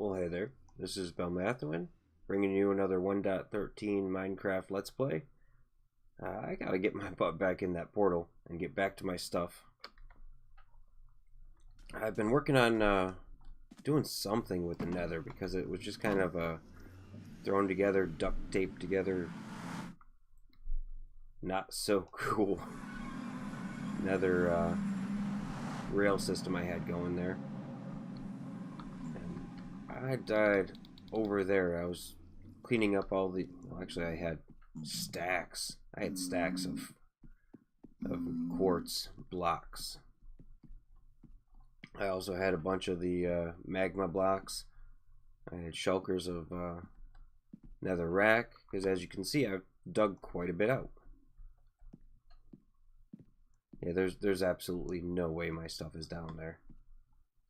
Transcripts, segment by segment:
Well, hey there. This is Belmathuin, bringing you another 1.13 Minecraft Let's Play. I gotta get my butt back in that portal and get back to my stuff. I've been working on doing something with the Nether because it was just kind of thrown together, duct taped together, not so cool Nether rail system I had going there. I died over there. I was cleaning up all the... Well, actually, I had stacks. I had stacks of quartz blocks. I also had a bunch of the magma blocks. I had shulkers of nether rack, because as you can see, I've dug quite a bit out. Yeah, there's absolutely no way my stuff is down there.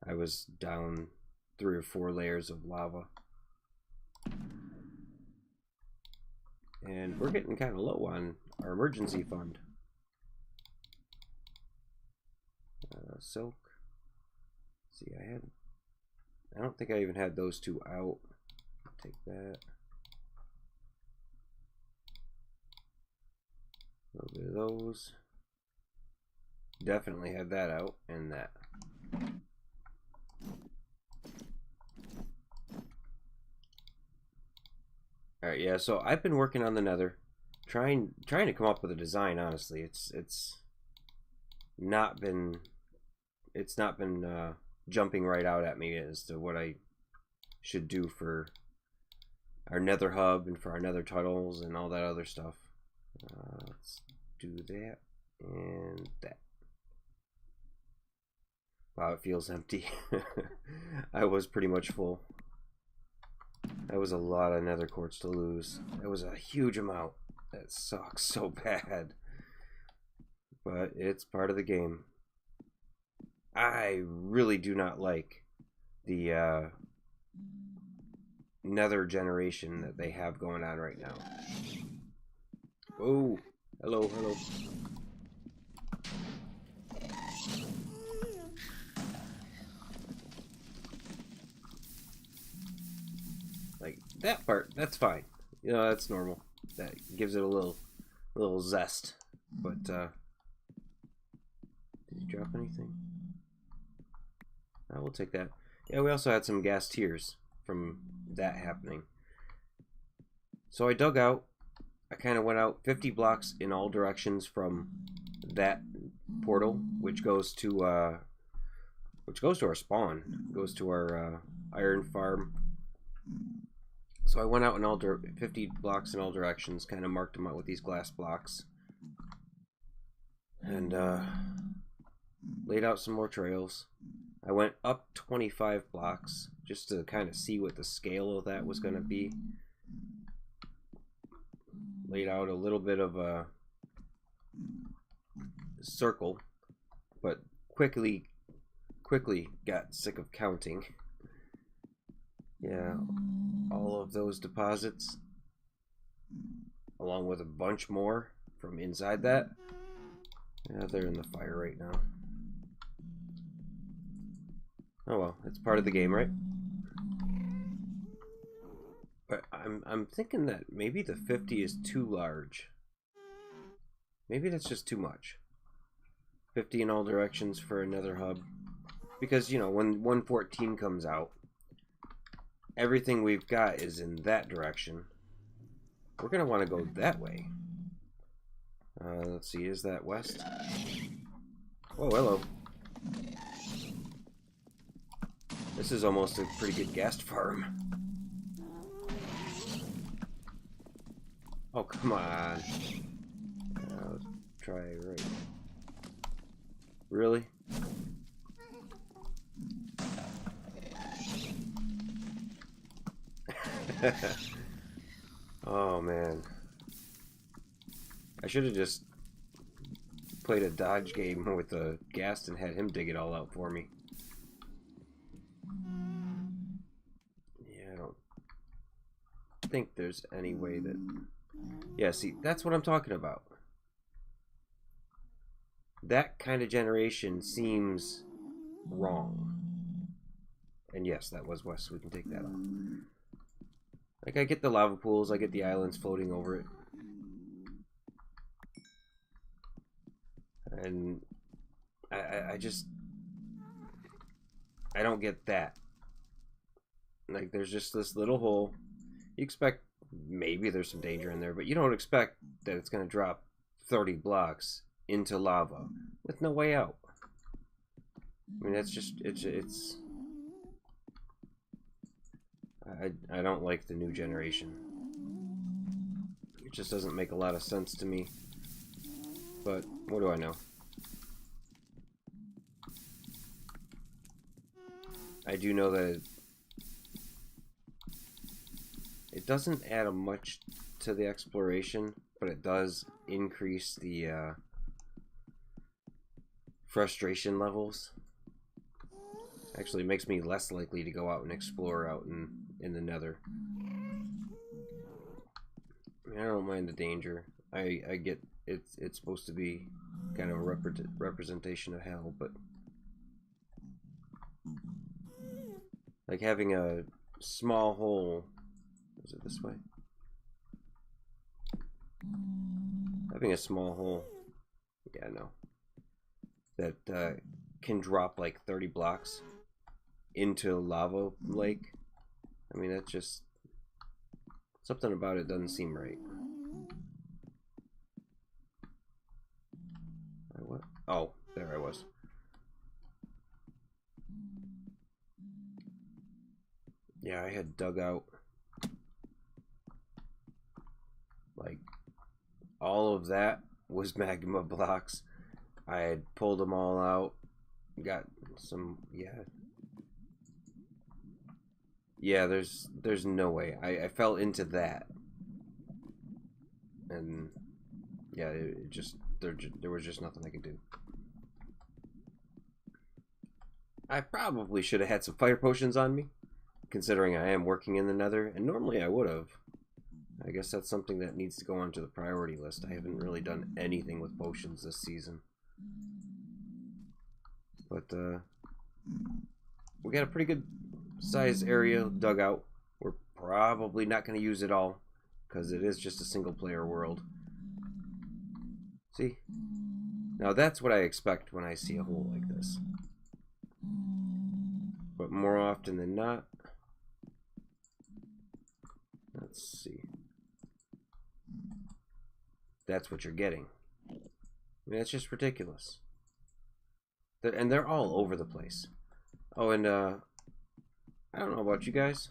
I was down 3 or 4 layers of lava. And we're getting kind of low on our emergency fund. Silk. Let's see, I don't think I even had those 2 out. Take that. A little bit of those. Definitely had that out, and that. Alright, yeah, so I've been working on the Nether, trying to come up with a design. Honestly, it's not been jumping right out at me as to what I should do for our Nether hub and for our Nether tunnels and all that other stuff. Let's do that and that. Wow, it feels empty. I was pretty much full. That was a lot of nether quartz to lose. That was a huge amount. That sucks so bad. But it's part of the game. I really do not like the nether generation that they have going on right now. Oh, hello, hello. Like that part, that's fine. You know, that's normal. That gives it a little zest. But did you drop anything? I will take that. Yeah, we also had some gas tears from that happening. So I dug out. I kind of went out 50 blocks in all directions from that portal, which goes to our spawn. It goes to our iron farm. So I went out in all 50 blocks in all directions, kind of marked them out with these glass blocks, and laid out some more trails. I went up 25 blocks just to kind of see what the scale of that was going to be. Laid out a little bit of a circle, but quickly got sick of counting. Yeah, all of those deposits, along with a bunch more from inside that. Yeah, they're in the fire right now. Oh well, it's part of the game, right? But I'm thinking that maybe the 50 is too large. Maybe that's just too much. 50 in all directions for another hub. Because, you know, when 114 comes out, everything we've got is in that direction. We're going to want to go that way. Let's see, is that west? Oh, hello. This is almost a pretty good ghast farm. Oh, come on. Let's try right. Really? Oh man, I should have just played a dodge game with the ghast and had him dig it all out for me. Yeah, I don't think there's any way that... Yeah, see, that's what I'm talking about. That kind of generation seems wrong. And yes, that was west, so we can take that off. Like, I get the lava pools, I get the islands floating over it. And I just... I don't get that. Like, there's just this little hole. You expect maybe there's some danger in there, but you don't expect that it's going to drop 30 blocks into lava with no way out. I mean, that's just... It's... I don't like the new generation. It just doesn't make a lot of sense to me. But what do I know? I do know that it doesn't add much to the exploration, but it does increase the frustration levels. Actually, it makes me less likely to go out and explore out in the Nether. I don't mind the danger. I get it's supposed to be kind of a representation of hell, but like having a small hole. Is it this way? Having a small hole. Yeah, no. That can drop like 30 blocks into a lava lake. I mean, that's just something about it doesn't seem right. What? Oh, there I was. Yeah, I had dug out like all of that was magma blocks. I had pulled them all out. Got some, yeah, there's no way. I fell into that. And yeah, it just there was just nothing I could do. I probably should have had some fire potions on me, considering I am working in the Nether, and normally I would have. I guess that's something that needs to go onto the priority list. I haven't really done anything with potions this season. But we got a pretty good size area dug out. We're probably not going to use it all, because it is just a single player world. See? Now that's what I expect when I see a hole like this. But more often than not, let's see. That's what you're getting. I mean, it's just ridiculous. And they're all over the place. Oh, and I don't know about you guys,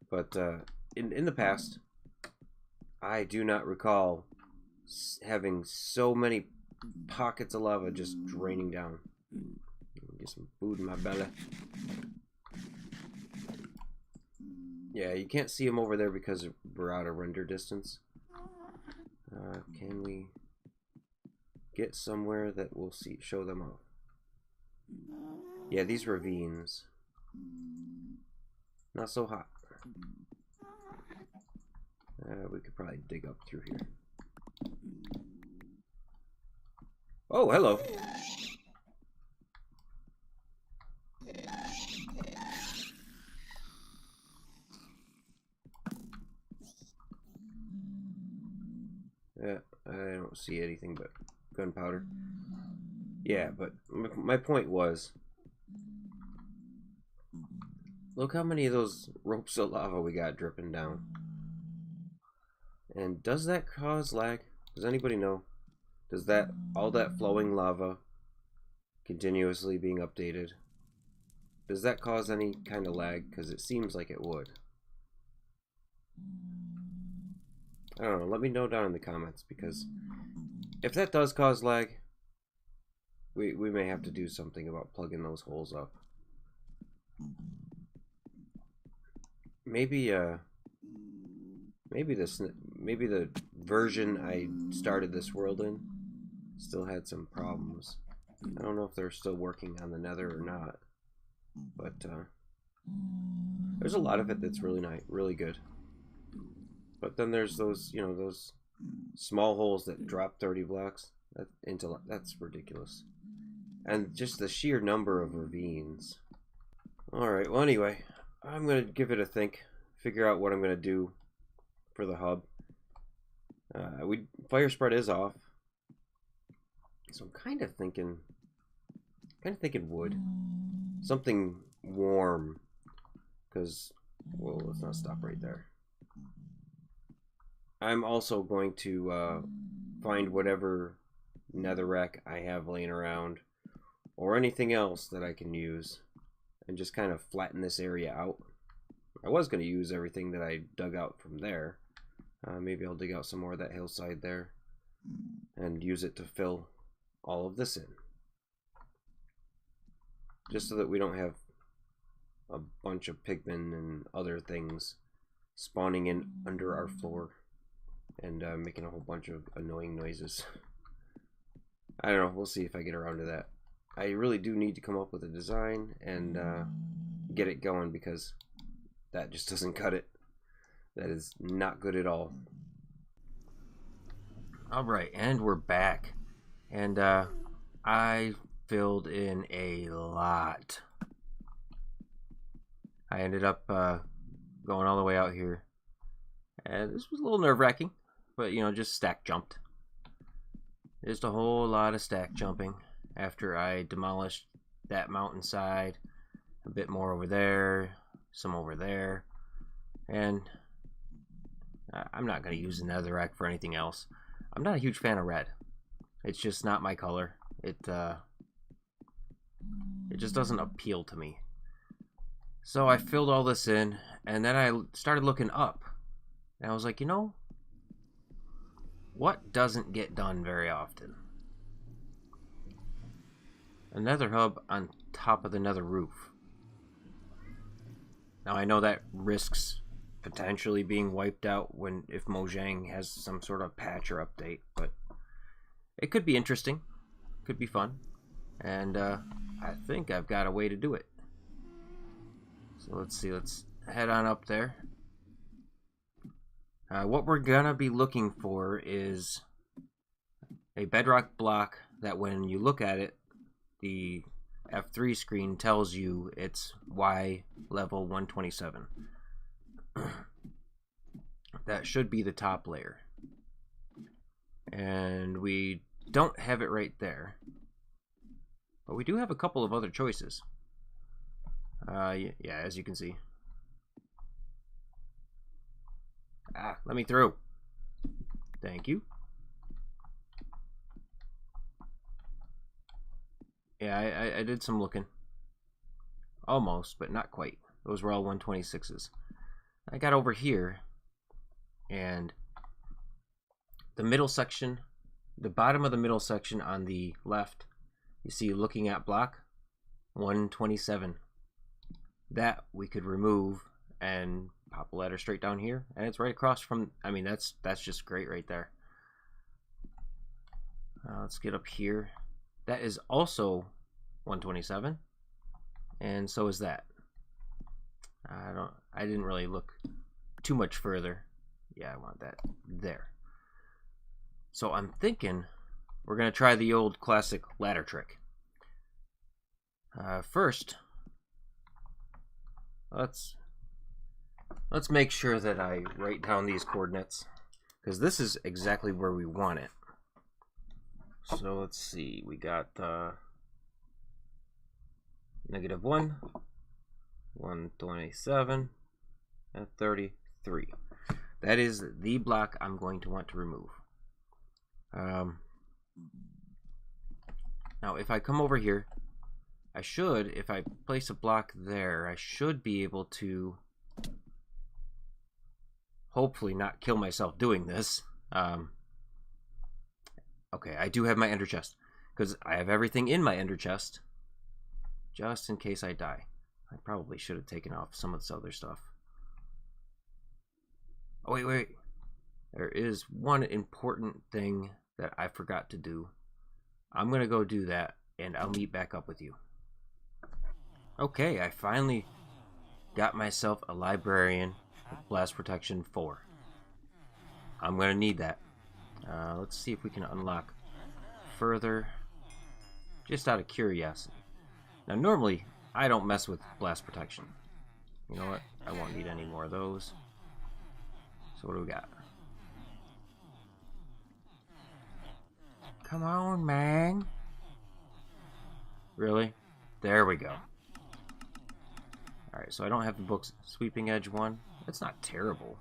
but in the past, I do not recall having so many pockets of lava just draining down. Get some food in my belly. Yeah, you can't see them over there because we're out of render distance. Can we get somewhere that we'll show them off? Yeah, these ravines. Not so hot. We could probably dig up through here. Oh, hello. Yeah, I don't see anything but gunpowder. Yeah, but my point was, look how many of those ropes of lava we got dripping down. And does that cause lag? Does anybody know? Does that, all that flowing lava continuously being updated, does that cause any kind of lag? Because it seems like it would. I don't know, let me know down in the comments, because if that does cause lag, we may have to do something about plugging those holes up. Maybe maybe the version I started this world in still had some problems. I don't know if they're still working on the Nether or not, but there's a lot of it that's really nice, really good. But then there's those, you know, those small holes that drop 30 blocks. That's ridiculous. And just the sheer number of ravines. Alright, well anyway, I'm going to give it a think. Figure out what I'm going to do for the hub. Fire spread is off. So I'm kind of thinking wood. Something warm. Because, well, let's not stop right there. I'm also going to find whatever netherrack I have laying around, or anything else that I can use, and just kind of flatten this area out. I was going to use everything that I dug out from there. Maybe I'll dig out some more of that hillside there and use it to fill all of this in. Just so that we don't have a bunch of pigmen and other things spawning in under our floor and making a whole bunch of annoying noises. I don't know, we'll see if I get around to that. I really do need to come up with a design and get it going, because that just doesn't cut it. That is not good at all. Alright, and we're back. And I filled in a lot. I ended up going all the way out here. And this was a little nerve-wracking, but you know, just stack jumped. Just a whole lot of stack jumping after I demolished that mountainside. A bit more over there, some over there. And I'm not going to use the netherrack for anything else. I'm not a huge fan of red. It's just not my color. It just doesn't appeal to me. So I filled all this in, and then I started looking up. And I was like, you know, what doesn't get done very often? A nether hub on top of the nether roof. Now I know that risks potentially being wiped out if Mojang has some sort of patch or update, but it could be interesting, could be fun, and I think I've got a way to do it. So let's see, let's head on up there. What we're gonna be looking for is a bedrock block that when you look at it, the F3 screen tells you it's Y level 127. That should be the top layer. And we don't have it right there. But we do have a couple of other choices. Yeah, as you can see. Let me through. Thank you. Yeah, I did some looking. Almost, but not quite. Those were all 126s. I got over here, and the middle section, the bottom of the middle section on the left, you see looking at block 127. That we could remove and pop a ladder straight down here, and it's right across from, I mean, that's just great right there. Let's get up here. That is also 127, and so is that. I didn't really look too much further. Yeah, I want that there. So I'm thinking we're gonna try the old classic ladder trick. First, let's make sure that I write down these coordinates, because this is exactly where we want it. So let's see, we got -1, 127, and 33. That is the block I'm going to want to remove. Now if I come over here, I should, if I place a block there, I should be able to hopefully not kill myself doing this. Okay, I do have my ender chest, because I have everything in my ender chest just in case I die. I probably should have taken off some of this other stuff. Oh wait, there is one important thing that I forgot to do. I'm gonna go do that, and I'll meet back up with you. Okay, I finally got myself a librarian with blast protection 4. I'm gonna need that. Let's see if we can unlock further. just out of curiosity. Now, normally, I don't mess with blast protection. You know what? I won't need any more of those. So what do we got? Come on, man. Really? There we go. Alright, so I don't have the book's sweeping edge one. That's not terrible.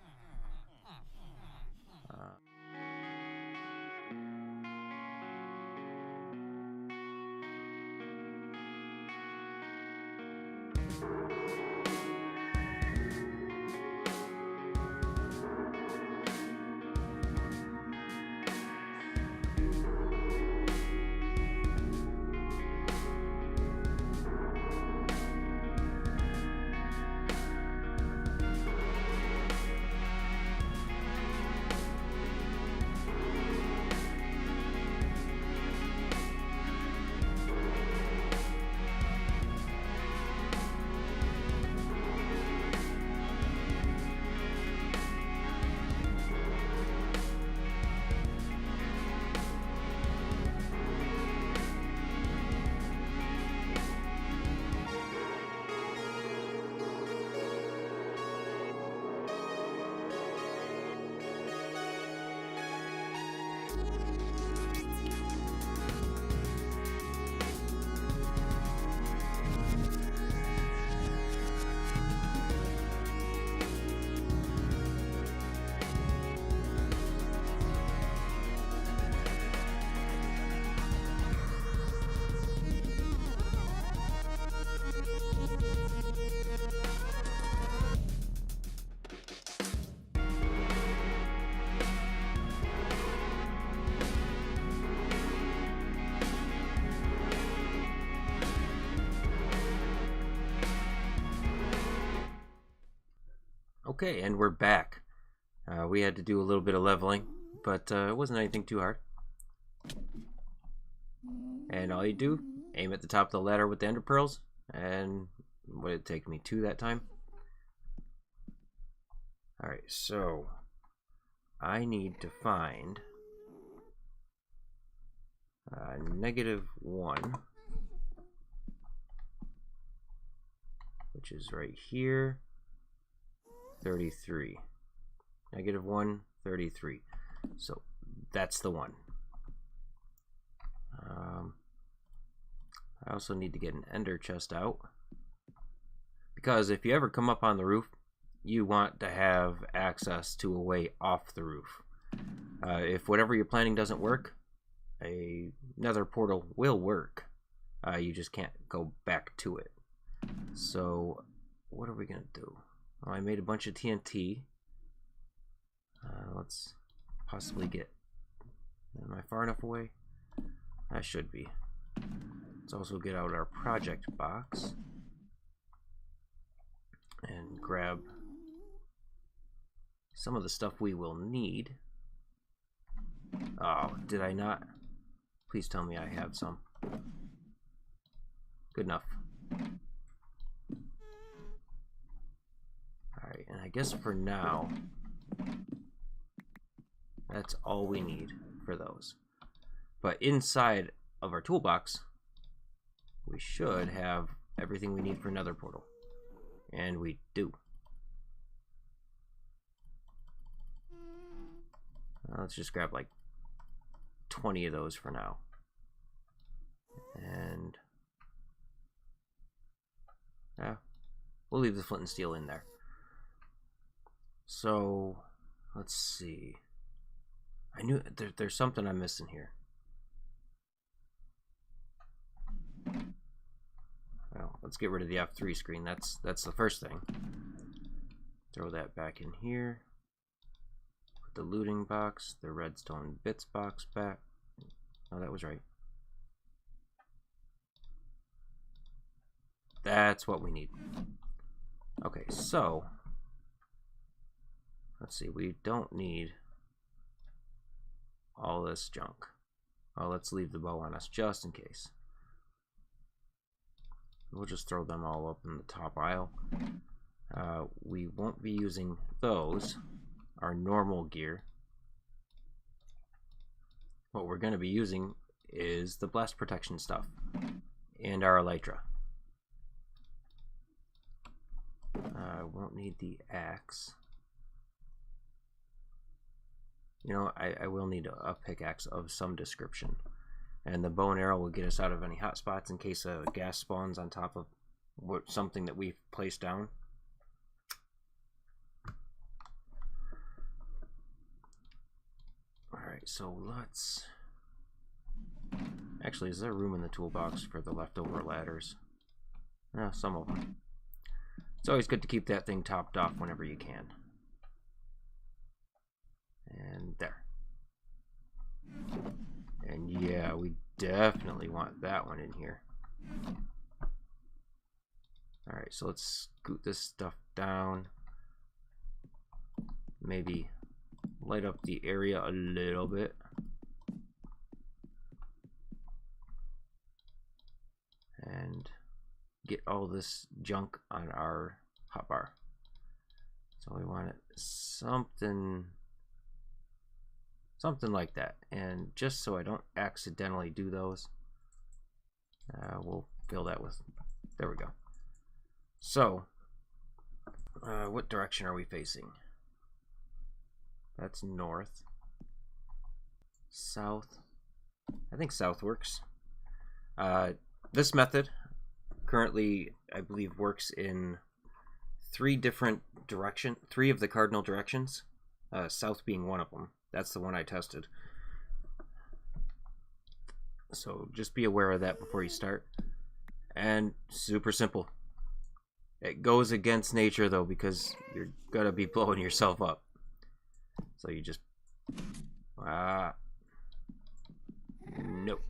Okay, and we're back. We had to do a little bit of leveling, but it wasn't anything too hard. And all you do, aim at the top of the ladder with the ender pearls, and what did it take me? 2 that time? Alright, so I need to find -1, which is right here. 33. -1, 33. So that's the one. I also need to get an ender chest out, because if you ever come up on the roof, you want to have access to a way off the roof. If whatever you're planning doesn't work, a nether portal will work. You just can't go back to it. So what are we gonna do? Oh, I made a bunch of TNT. Let's possibly get... Am I far enough away? I should be. Let's also get out our project box and grab some of the stuff we will need. Oh, did I not? Please tell me I have some. Good enough. Alright, and I guess for now, that's all we need for those. But inside of our toolbox, we should have everything we need for another portal. And we do. Let's just grab like 20 of those for now. And yeah, we'll leave the flint and steel in there. So let's see. I knew there's something I'm missing here. Well, let's get rid of the F3 screen. That's the first thing. Throw that back in here. Put the looting box, the redstone bits box back. Oh, that was right. That's what we need. Okay, so let's see. We don't need all this junk. Well, let's leave the bow on us just in case. We'll just throw them all up in the top aisle. We won't be using those, our normal gear. What we're going to be using is the blast protection stuff. and our elytra. Won't need the axe. You know, I will need a pickaxe of some description. And the bow and arrow will get us out of any hot spots in case a gas spawns on top of something that we've placed down. Alright, so let's... Actually, is there room in the toolbox for the leftover ladders? No, some of them. It's always good to keep that thing topped off whenever you can. And there. And yeah, we definitely want that one in here. Alright, so let's scoot this stuff down. Maybe light up the area a little bit. And get all this junk on our hotbar. So we want it something like that. And just so I don't accidentally do those, we'll fill that with, there we go. So what direction are we facing? That's north. South. I think south works. This method currently, I believe, works in three of the cardinal directions, south being one of them. That's the one I tested. So just be aware of that before you start. And super simple. It goes against nature though, because you're gonna be blowing yourself up. So you just nope.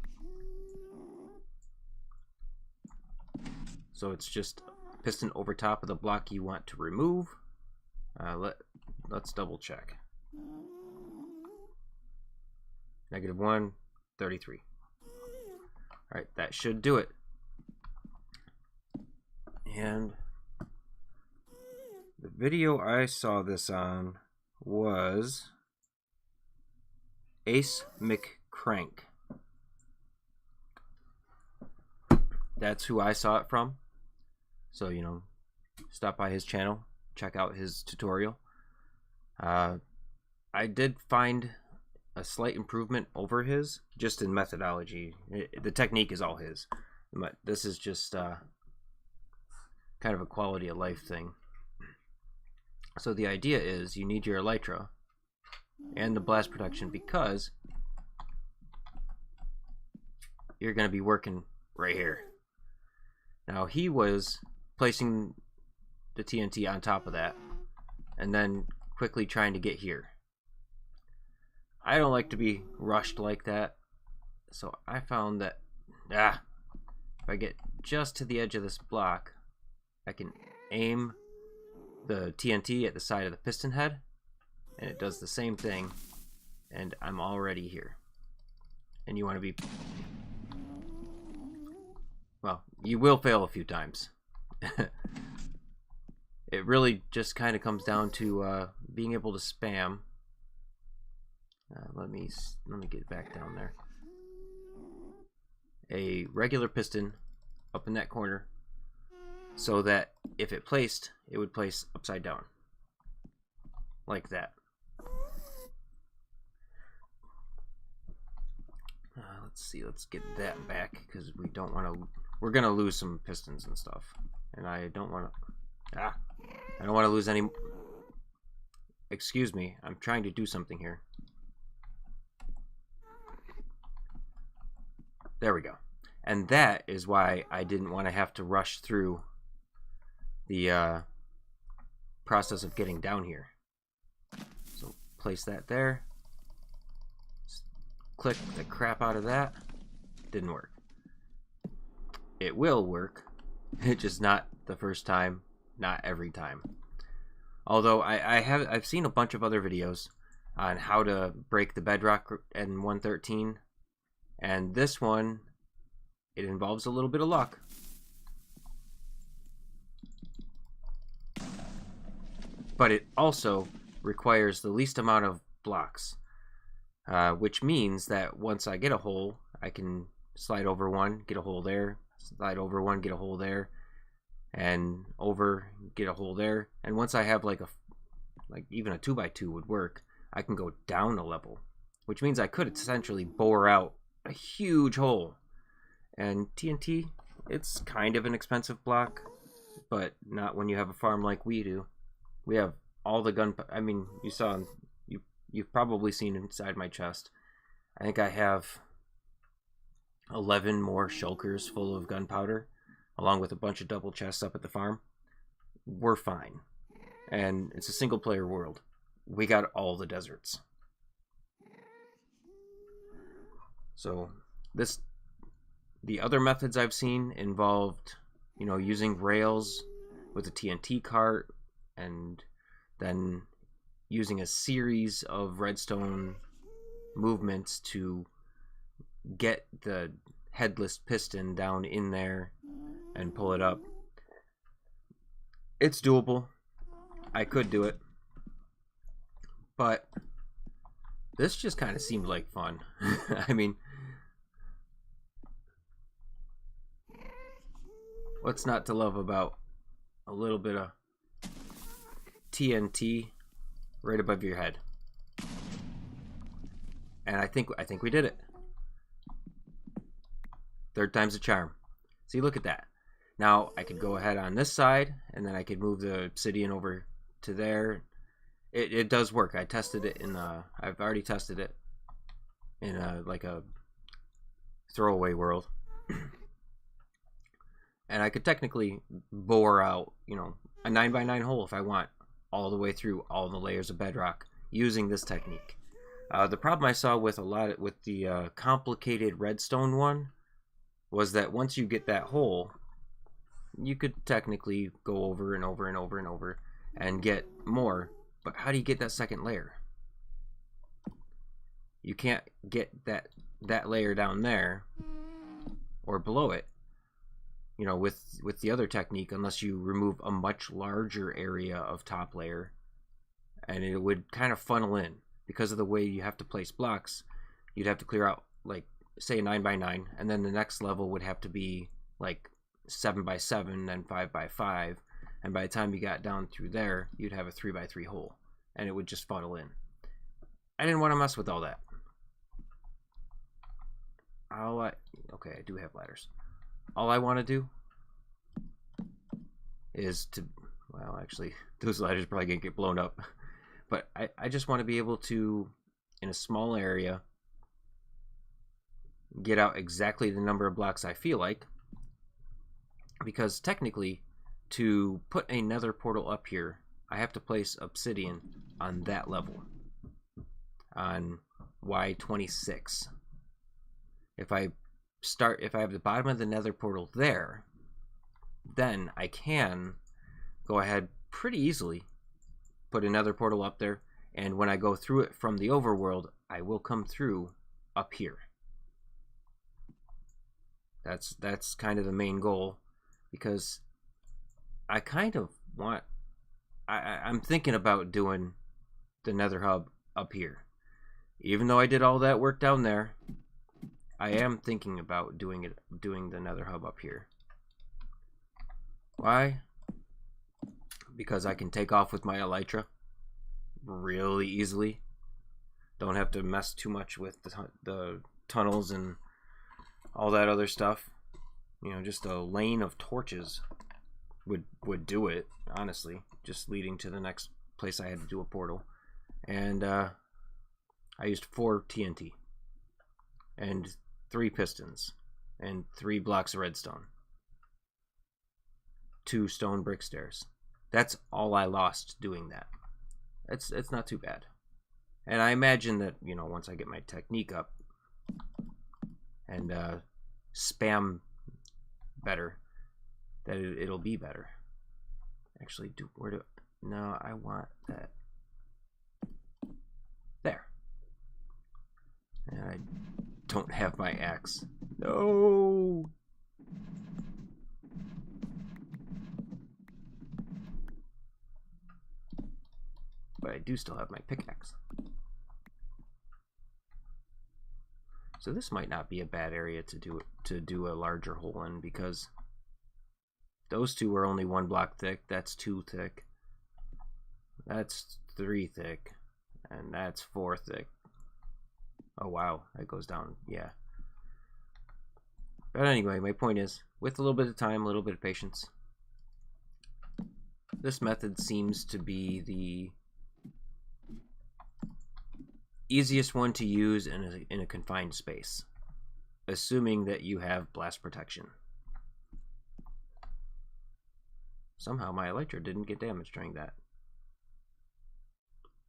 So it's just piston over top of the block you want to remove. Let's double check. -1, 33. Alright, that should do it. And the video I saw this on was Ace McCrank. That's who I saw it from. So, you know, stop by his channel, check out his tutorial. I did find a slight improvement over his, just in methodology. The technique is all his. But this is just kind of a quality of life thing. So the idea is you need your elytra and the blast protection because you're going to be working right here. Now he was placing the TNT on top of that and then quickly trying to get here. I don't like to be rushed like that, so I found that if I get just to the edge of this block, I can aim the TNT at the side of the piston head and it does the same thing, and I'm already here. And you want to be, well, you will fail a few times. It really just kind of comes down to being able to spam. Let me get back down there. A regular piston up in that corner, so that if it placed, it would place upside down, like that. Let's see. Let's get that back because we don't want to. We're gonna lose some pistons and stuff, and I don't want to. I don't want to lose any. Excuse me. I'm trying to do something here. There we go. And that is why I didn't want to have to rush through the process of getting down here. So place that there. Just click the crap out of that. Didn't work. It will work. It's just not the first time, not every time. Although I've seen a bunch of other videos on how to break the bedrock in 1.13. And this one, it involves a little bit of luck. But it also requires the least amount of blocks. Which means that once I get a hole, I can slide over one, get a hole there, slide over one, get a hole there, and over, get a hole there. And once I have like even a 2x2 would work, I can go down a level, which means I could essentially bore out a huge hole. And TNT, it's kind of an expensive block, but not when you have a farm like we do. We have all the gun. I mean, you've probably seen inside my chest. I think I have 11 more shulkers full of gunpowder, along with a bunch of double chests up at the farm. We're fine. And it's a single player world. We got all the deserts. So the other methods I've seen involved, using rails with a TNT cart, and then using a series of redstone movements to get the headless piston down in there and pull it up. It's doable. I could do it. But this just kind of seemed like fun. I mean, what's not to love about a little bit of TNT right above your head? And I think we did it. Third time's a charm. See, look at that. Now I could go ahead on this side, and then I could move the obsidian over to there. It does work. I tested it I've already tested it in like a throwaway world. And I could technically bore out, a 9x9 hole if I want, all the way through all the layers of bedrock using this technique. The problem I saw with the complicated redstone one was that once you get that hole, you could technically go over and over and over and over and get more. But how do you get that second layer? You can't get that layer down there or below it, with the other technique, unless you remove a much larger area of top layer, and it would kind of funnel in. Because of the way you have to place blocks, you'd have to clear out, like, say a 9x9, and then the next level would have to be like 7x7, then 5x5, and by the time you got down through there, you'd have a 3x3 hole, and it would just funnel in. I didn't want to mess with all that. Okay, I do have ladders. All I want to do is well, actually, those ladders are probably gonna get blown up. But I just want to be able to, in a small area, get out exactly the number of blocks I feel like. Because technically, to put a nether portal up here, I have to place obsidian on that level. On Y26. If I have the bottom of the nether portal there, then I can go ahead pretty easily, put another portal up there, and when I go through it from the overworld, I will come through up here. That's kind of the main goal, because I kind of want, I'm thinking about doing the nether hub up here. Even though I did all that work down there, I am thinking about doing the nether hub up here. Why? Because I can take off with my elytra really easily. Don't have to mess too much with the tunnels and all that other stuff. Just a lane of torches would do it, honestly. Just leading to the next place I had to do a portal. And I used 4 TNT and 3 pistons and 3 blocks of redstone. 2 stone brick stairs. That's all I lost doing that. It's not too bad. And I imagine that, once I get my technique up and spam better, that it'll be better. Actually, no, I want that. There. And I don't have my axe. No! But I do still have my pickaxe. So this might not be a bad area to do a larger hole in, because those two are only 1 block thick. That's 2 thick. That's 3 thick. And that's 4 thick. Oh wow, that goes down. Yeah. But anyway, my point is, with a little bit of time, a little bit of patience, this method seems to be the easiest one to use in a confined space, assuming that you have blast protection. Somehow my elytra didn't get damaged during that.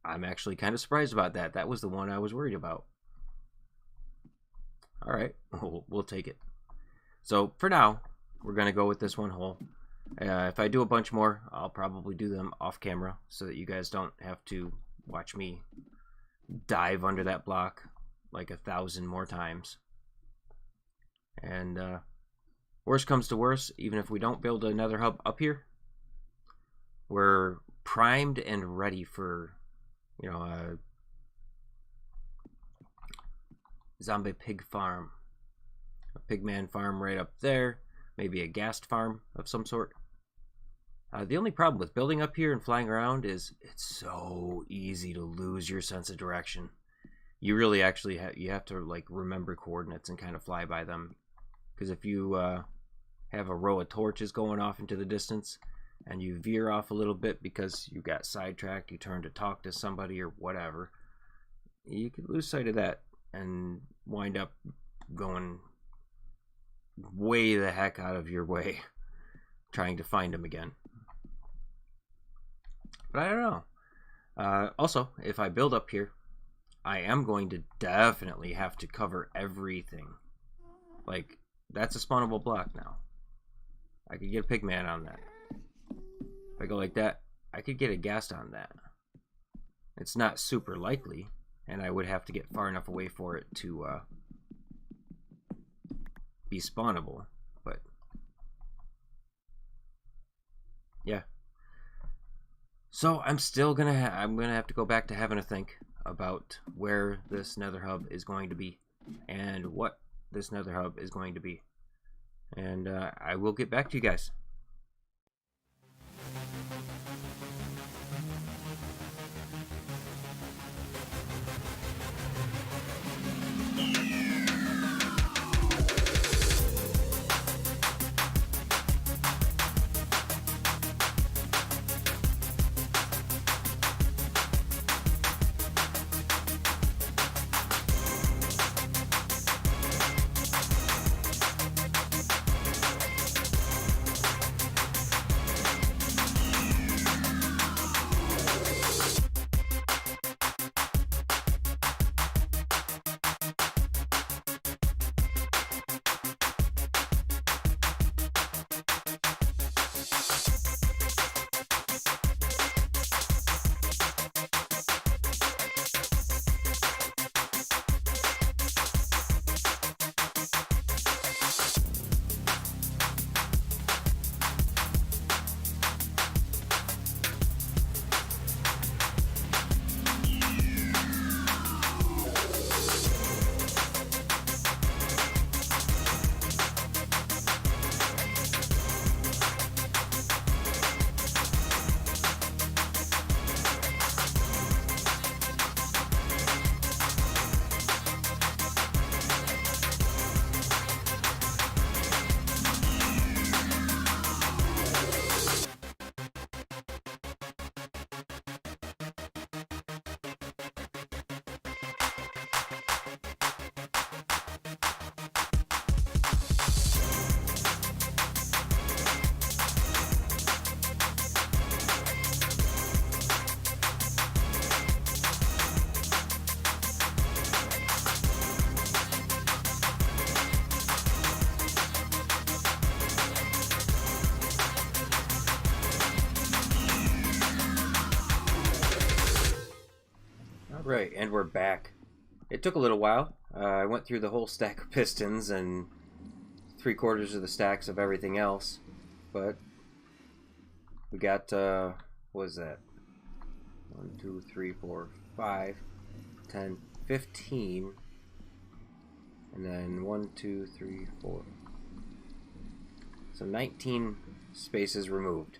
I'm actually kind of surprised about that. That was the one I was worried about. Alright, we'll take it. So for now, we're going to go with this one hole. If I do a bunch more, I'll probably do them off camera so that you guys don't have to watch me dive under that block like 1,000 more times. And worst comes to worst, even if we don't build a nether hub up here, we're primed and ready for, you know, a zombie pig farm, a pigman farm right up there, maybe a ghast farm of some sort. The only problem with building up here and flying around is it's so easy to lose your sense of direction. You really actually have to like remember coordinates and kind of fly by them, because if you have a row of torches going off into the distance and you veer off a little bit because you got sidetracked, you turn to talk to somebody or whatever, you could lose sight of that and wind up going way the heck out of your way trying to find them again. But I don't know. Also, if I build up here, I am going to definitely have to cover everything. Like, that's a spawnable block now. I could get a pigman on that. If I go like that, I could get a ghast on that. It's not super likely, and I would have to get far enough away for it to be spawnable, but yeah. So I'm still gonna have to go back to having a think about where this nether hub is going to be and what this nether hub is going to be, and I will get back to you guys. Right, and we're back. It took a little while. I went through the whole stack of pistons and 3/4 of the stacks of everything else, but we got, what was that? 1, 2, 3, 4, 5, 10, 15 And then 1, 2, 3, 4. So 19 spaces removed.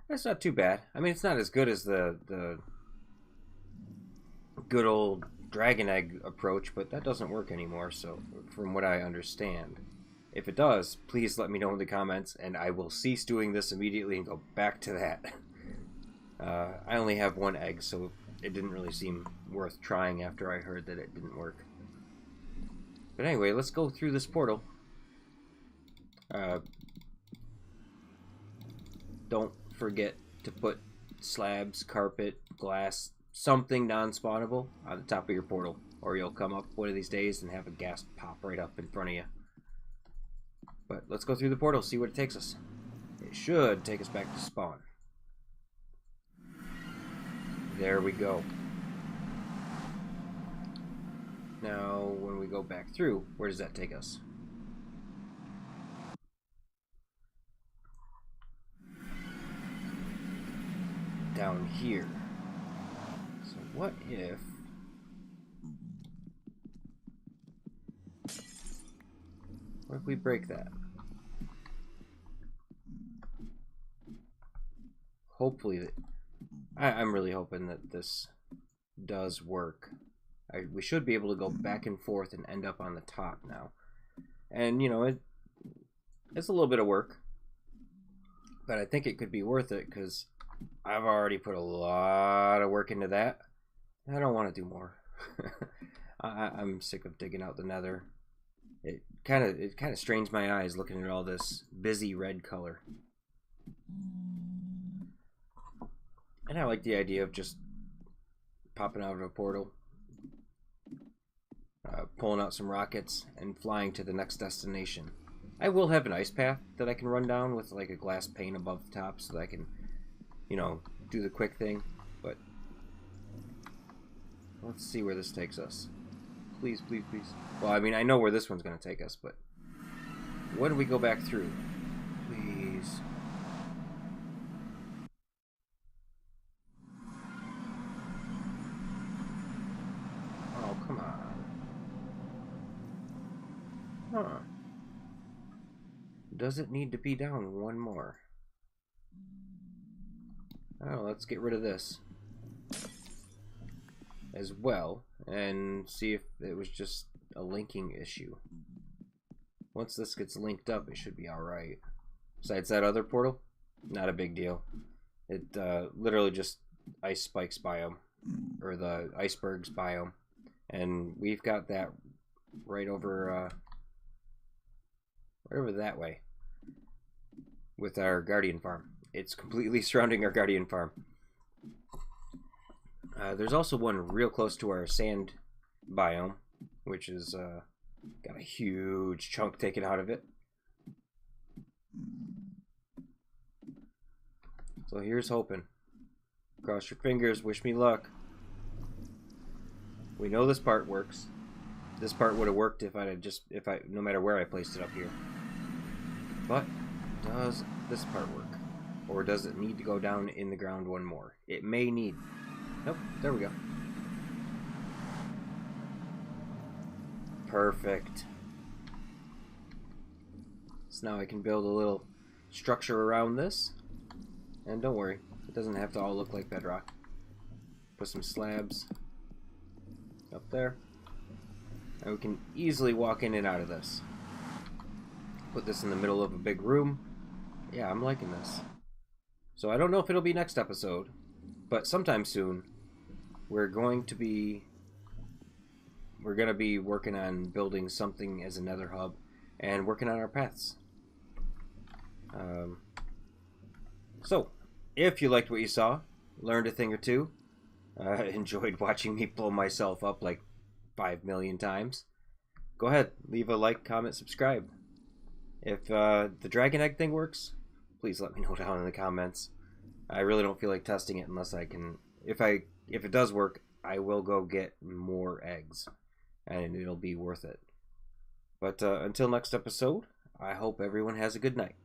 That's not too bad. I mean, it's not as good as the good old dragon egg approach, but that doesn't work anymore, so from what I understand. If it does, please let me know in the comments, and I will cease doing this immediately and go back to that. I only have 1 egg, so it didn't really seem worth trying after I heard that it didn't work. But anyway, let's go through this portal. Don't forget to put slabs, carpet, glass, something non-spawnable on the top of your portal, or you'll come up one of these days and have a ghast pop right up in front of you. But let's go through the portal, see what it takes us. It should take us back to spawn. There we go. Now, when we go back through, where does that take us? Down here. So what if we break that? Hopefully, I'm really hoping that this does work. We should be able to go back and forth and end up on the top now. And, you know, it's a little bit of work. But I think it could be worth it because I've already put a lot of work into that. I don't want to do more. I'm sick of digging out the nether. It kind of strains my eyes looking at all this busy red color. And I like the idea of just popping out of a portal, pulling out some rockets, and flying to the next destination. I will have an ice path that I can run down with like a glass pane above the top so that I can, you know, do the quick thing. But let's see where this takes us. Please, please, please. Well, I mean, I know where this one's going to take us, but what do we go back through? Please. Oh, come on. Huh. Does it need to be down one more? Oh, let's get rid of this as well and see if it was just a linking issue. Once this gets linked up, it should be alright. Besides that other portal, not a big deal. It literally just ice spikes biome, or the icebergs biome, and we've got that right over that way with our guardian farm. It's completely surrounding our guardian farm. There's also one real close to our sand biome, which is got a huge chunk taken out of it. So here's hoping. Cross your fingers, wish me luck. We know this part works. This part would have worked if no matter where I placed it up here. But does this part work? Or does it need to go down in the ground one more? It may need. Nope, there we go. Perfect. So now I can build a little structure around this. And don't worry, it doesn't have to all look like bedrock. Put some slabs up there. And we can easily walk in and out of this. Put this in the middle of a big room. Yeah, I'm liking this. So I don't know if it'll be next episode, but sometime soon we're going to be working on building something as a nether hub and working on our paths. So if you liked what you saw, learned a thing or two, enjoyed watching me blow myself up like 5 million times, go ahead, leave a like, comment, subscribe. If the dragon egg thing works, please let me know down in the comments. I really don't feel like testing it unless I can. If it does work, I will go get more eggs, and it'll be worth it. But until next episode, I hope everyone has a good night.